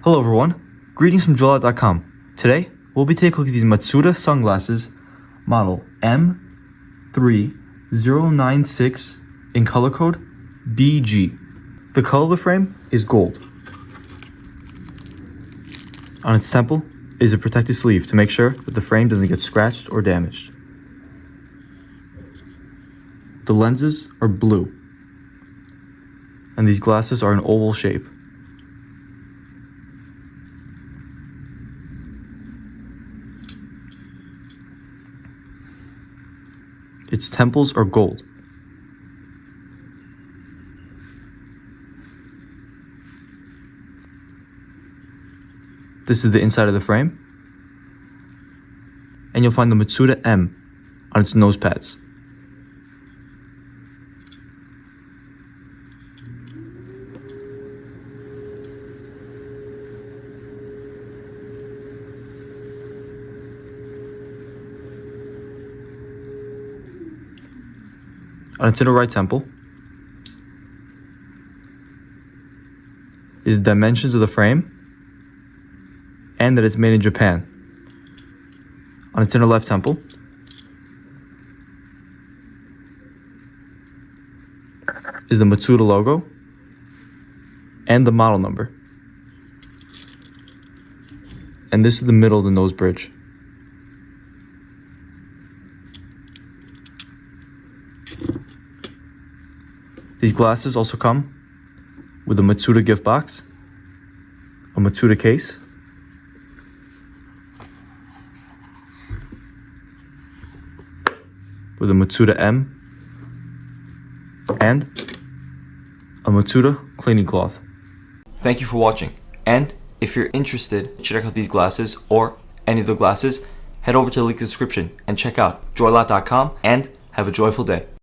Hello everyone, greetings from JoyLot.com. Today, we'll be taking a look at these Matsuda sunglasses, model M3096 in color code BG. The color of the frame is gold. On its temple is a protective sleeve to make sure that the frame doesn't get scratched or damaged. The lenses are blue, and these glasses are an oval shape. Its temples are gold. This is the inside of the frame, and you'll find the Matsuda M on its nose pads. On its inner right temple is the dimensions of the frame and that it's made in Japan. On its inner left temple is the Matsuda logo and the model number. And this is the middle of the nose bridge. These glasses also come with a Matsuda gift box, a Matsuda case, with a Matsuda M, and a Matsuda cleaning cloth. Thank you for watching, and if you're interested to check out these glasses or any of the glasses, head over to the link in the description and check out JoyLot.com and have a joyful day.